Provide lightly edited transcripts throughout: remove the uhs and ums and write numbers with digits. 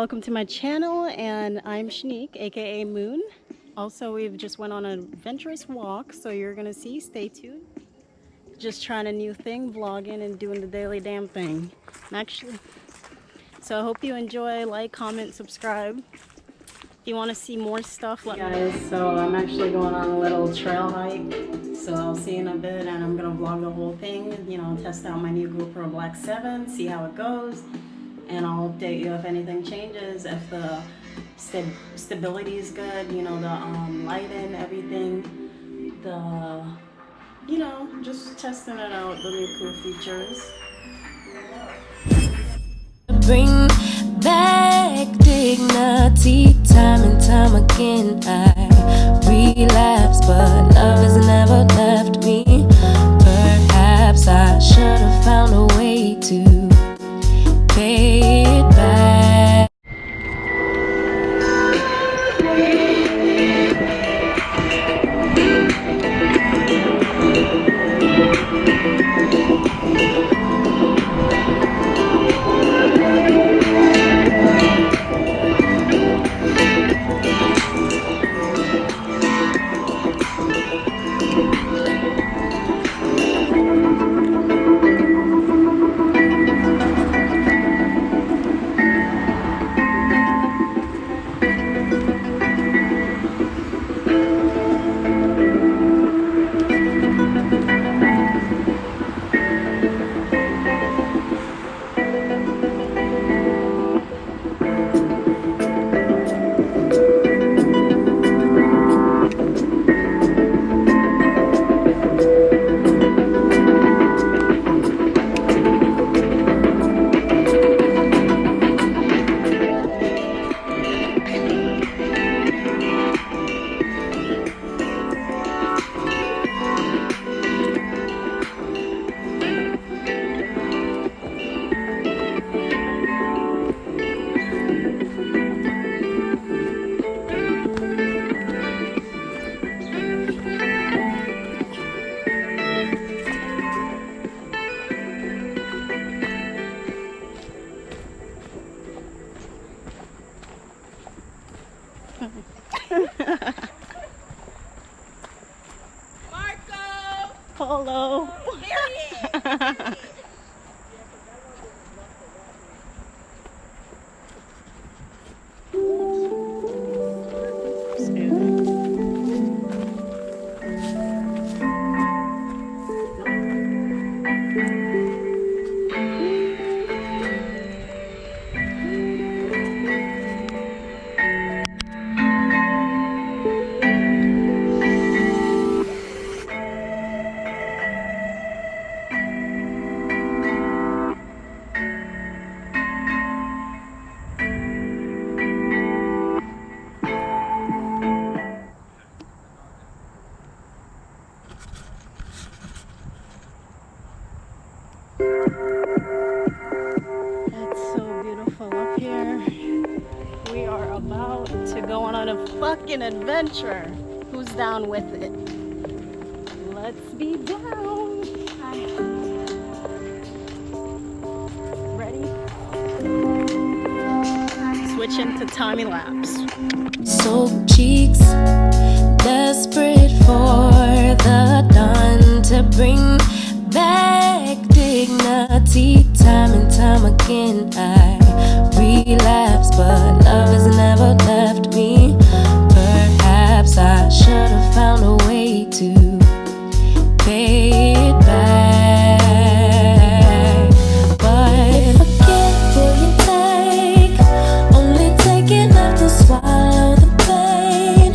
welcome to my channel, and I'm Shanique, aka Moon. Also, we've just went on an adventurous walk, so you're gonna see. Stay tuned. Just trying a new thing, vlogging and doing the daily damn thing. So I hope you enjoy. Like, comment, subscribe. If you want to see more stuff, let me know. Guys, so I'm actually going on a little trail hike. So I'll see you in a bit, and I'm gonna vlog the whole thing. You know, test out my new GoPro Black 7, see how it goes. And I'll update you if anything changes, if the stability is good, you know, the lighting, everything, you know, just testing it out, the new cool features. Bring back dignity, time and time again I relapse, but love has never left me. Perhaps I should have found a way to pay it back. Marco! Polo! Period! Excuse me. That's so beautiful up here. We are about to go on a fucking adventure. Who's down with it? Let's be down. Ready? Switching to time lapse. Soaked cheeks, desperate for the dawn to bring back dignity, time and time again I relapse, but love has never left me. Perhaps I should have found a way to pay it back. But if I get, will you take? Only take enough to swallow the pain,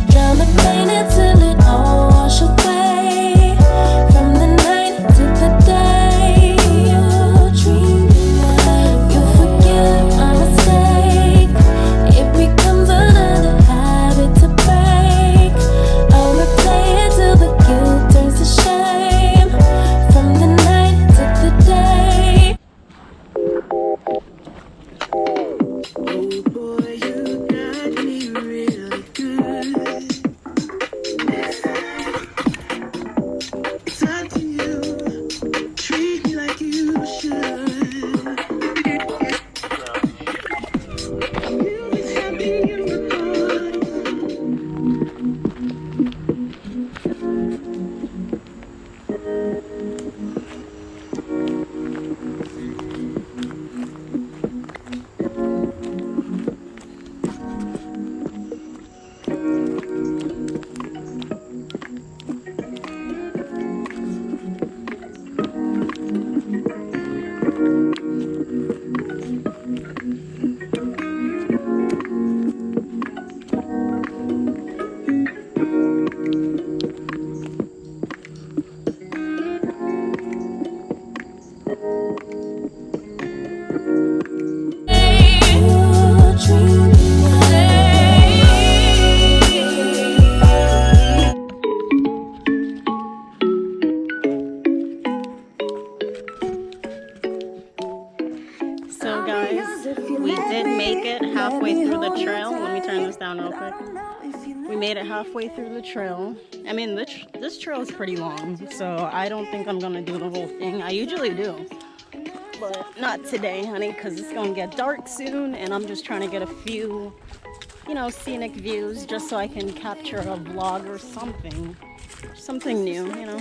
drown the pain until it all wash away. From the night to the day you dream, you forgive my mistake. It becomes down real quick. We made it halfway through the trail. I mean, this trail is pretty long, so I don't think I'm gonna do the whole thing. I usually do, but not today, honey, because it's gonna get dark soon, and I'm just trying to get a few, you know, scenic views just so I can capture a vlog or something new, you know.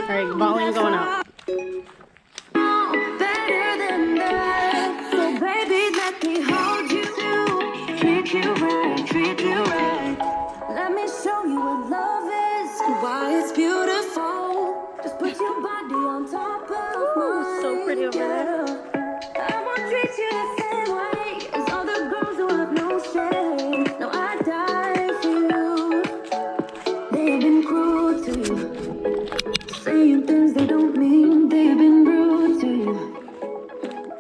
All right, volume going up. Better than that. So baby, let me hold you. Treat you right, treat you right. Let me show you what love is, why it's beautiful. Just put your body on top of mine. So pretty over there. I won't treat you the same way as other girls who have no shame. No, I die for you. They've been cruel to you, saying things they don't mean. They've been rude to you,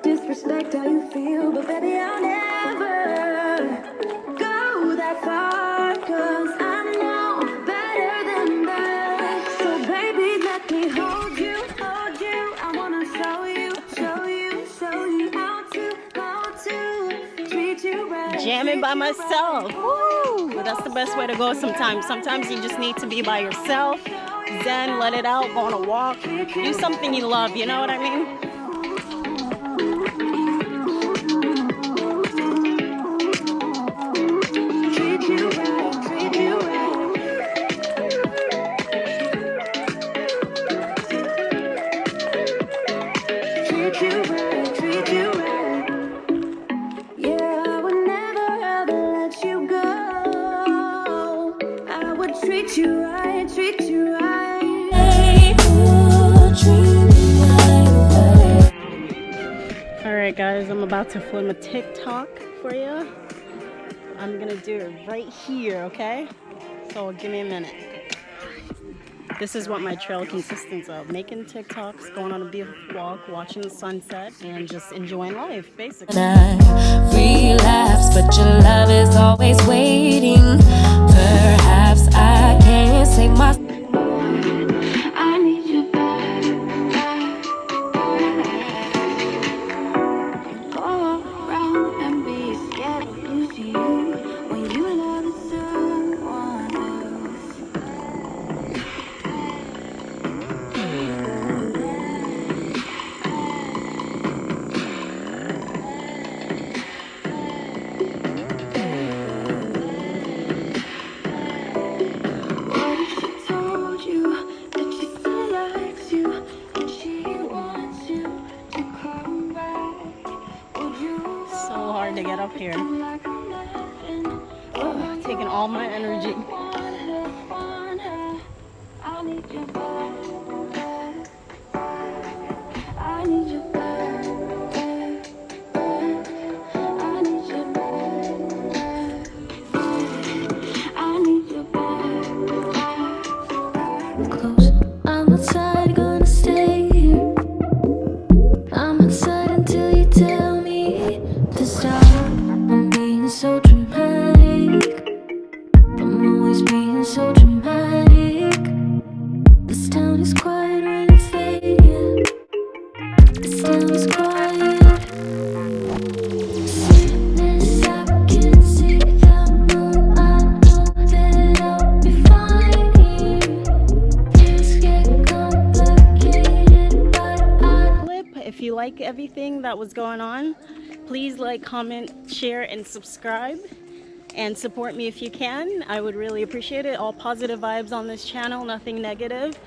disrespect how you feel. But baby, I'll never go that far, 'cause I know better than that. So baby, let me hold you, hold you. I wanna show you, show you, show you how to treat you right. Jamming by myself. Woo! But that's the best way to go sometimes. Sometimes you just need to be by yourself, zen, let it out, go on a walk, do something you love, you know what I mean? Treat you right, treat you right. Treat you right, treat you right. Yeah, I would never ever let you go. I would treat you right, treat you right. Alright guys, I'm about to film a TikTok for you. I'm gonna do it right here, okay? So give me a minute. This is what my trail consists of. Making TikToks, going on a beautiful walk, watching the sunset, and just enjoying life, basically. I relapse, but your love is always waiting. Perhaps I can't save my. I need you back. Go around and be scared of losing you when you love someone else. What if she told you that she still likes you and she wants you to come back? Would you So hard to get up here. like nothing? Taking all my energy. Want her. I need you back. I need you back. I need you back. I need you back. Close. I'm outside, gonna stay here. I'm outside until you tell me to stop. I'm being so dramatic. I'm always being so dramatic. This town is quiet when it's late. This town is quiet. Sadness, I can see the moon. I know that I'll be fine here. Things get complicated, but I. Clip. If you like everything that was going on, please like, comment, share, and subscribe. And support me if you can. I would really appreciate it. All positive vibes on this channel, nothing negative.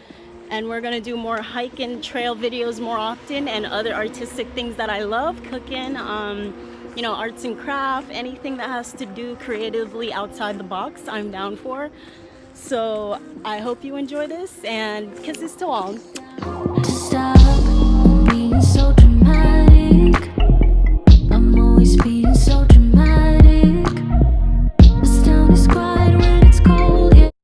And we're gonna do more hike and trail videos more often, and other artistic things that I love, cooking, you know, arts and craft, anything that has to do creatively outside the box, I'm down for. So I hope you enjoy this, and kisses to all.